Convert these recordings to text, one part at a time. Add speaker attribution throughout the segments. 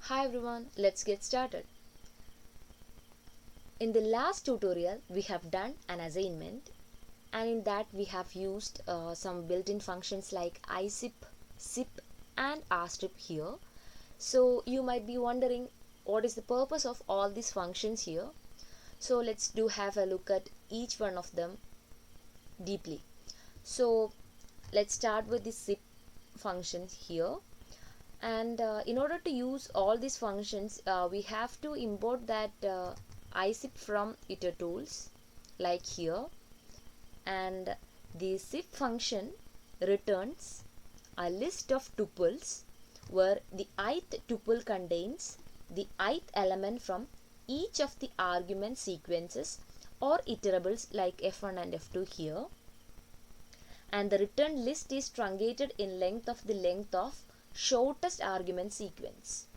Speaker 1: Hi everyone, let's get started. In the last tutorial, we have done an assignment, and in that we have used some built-in functions like isip, sip and rstrip here. So you might be wondering what is the purpose of all these functions here. So let's have a look at each one of them deeply. So let's start with the sip function here. And in order to use all these functions, we have to import that isip from itertools like here, and the sip function returns a list of tuples where the ith tuple contains the ith element from each of the argument sequences or iterables like f1 and f2 here, and the returned list is truncated in length of the length of shortest argument sequence.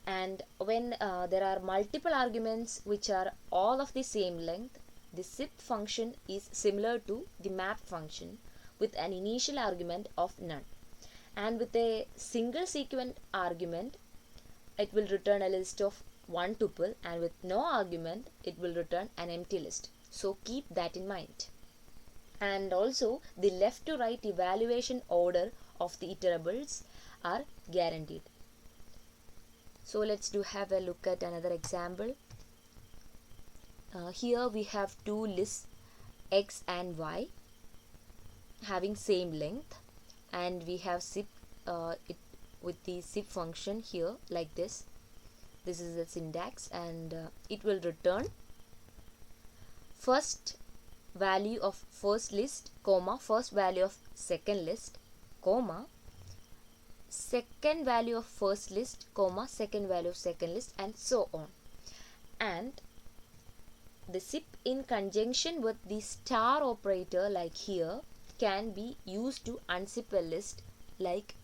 Speaker 1: And when there are multiple arguments which are all of the same length, the sip function is similar to the map function with an initial argument of none, and with a single sequent argument it will return a list of one tuple, and with no argument it will return an empty list. So keep that in mind. And also the left to right evaluation order of the iterables are guaranteed. So let's have a look at another example. Here we have two lists x and y having same length, and we have sip it with the sip function here like this. This is the syntax, and it will return first value of first list, comma, first value of second list, comma, second value of first list, comma, second value of second list, and so on. And the sip in conjunction with the star operator like here can be used to unzip a list like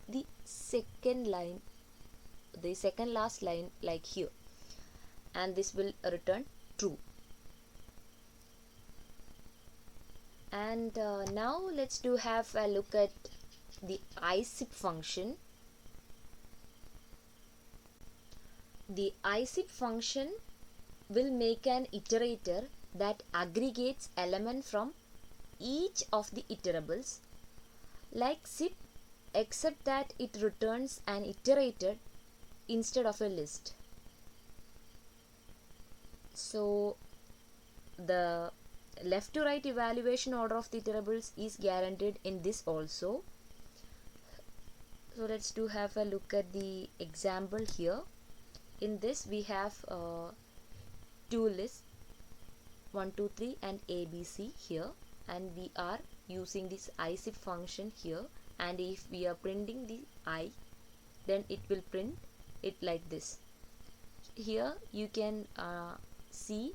Speaker 1: the second line, the second last line like here, and this will return true. And now let's have a look at the isip function. The isip function will make an iterator that aggregates element from each of the iterables like sip, except that it returns an iterator instead of a list. So the left to right evaluation order of the iterables is guaranteed in this also. So let's have a look at the example here. In this we have two lists 1 2 3 and ABC here, and we are using this isip function here, and if we are printing the I, then it will print it like this. Here you can see,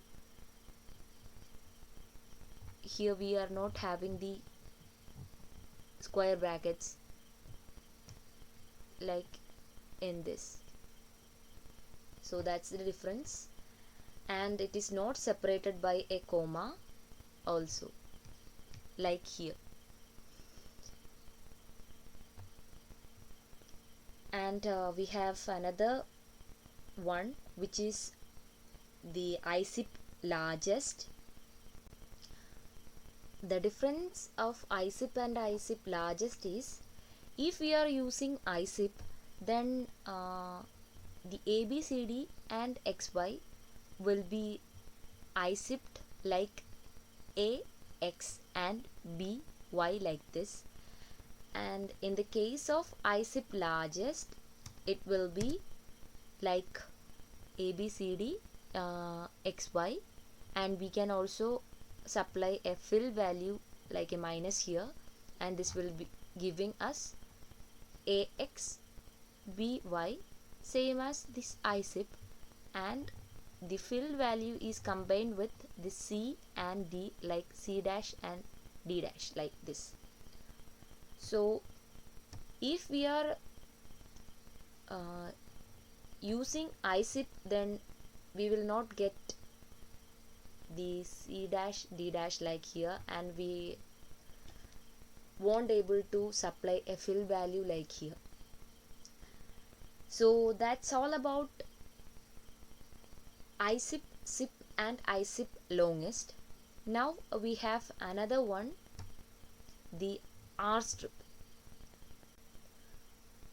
Speaker 1: here we are not having the square brackets like in this, so that's the difference. And it is not separated by a comma also like here. And we have another one which is the isip largest. The difference of isip and isip largest is, if we are using isip, then the ABCD and XY will be isipped like A, X and B, Y like this. And in the case of isip largest, it will be like ABCD, XY, and we can also supply a fill value like a minus here, and this will be giving us AX, BY, same as this isip, and the fill value is combined with the C and D like C dash and D dash like this. So if we are using isip, then we will not get the C dash D dash like here, and we won't able to supply a fill value like here. So that's all about ISIP, SIP and ISIP longest. Now we have another one, the R strip.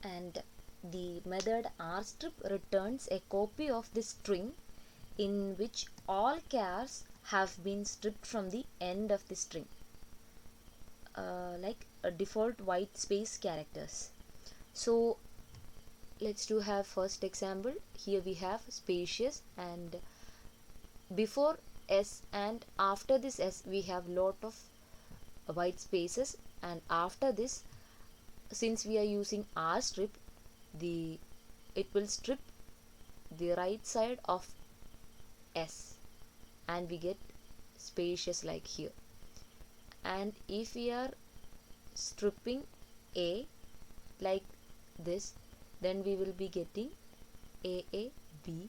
Speaker 1: And the method R strip returns a copy of the string in which all chars have been stripped from the end of the string, like a default white space characters. So let's do have first example. Here we have spacious, and before s and after this s we have lot of white spaces, and after this, since we are using R strip, the it will strip the right side of s and we get spacious like here. And if we are stripping a like this, then we will be getting a b,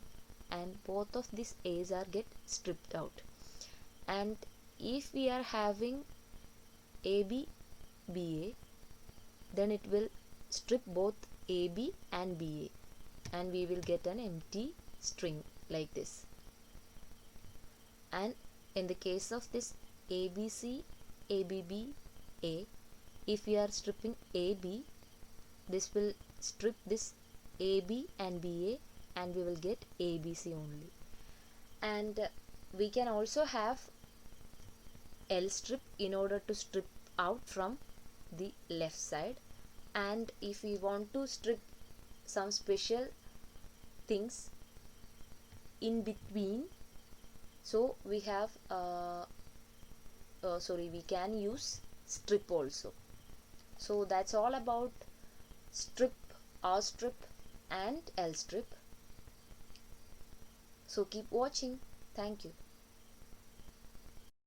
Speaker 1: and both of these a's are get stripped out. And if we are having ab ba, then it will strip both ab and ba, and we will get an empty string like this. And in the case of this abc abb a, if we are stripping ab, this will strip this ab and ba, and we will get abc only. And we can also have L strip in order to strip out from the left side. And if we want to strip some special things in between, so we have we can use strip also. So that's all about strip, R strip and L strip. So keep watching. Thank you.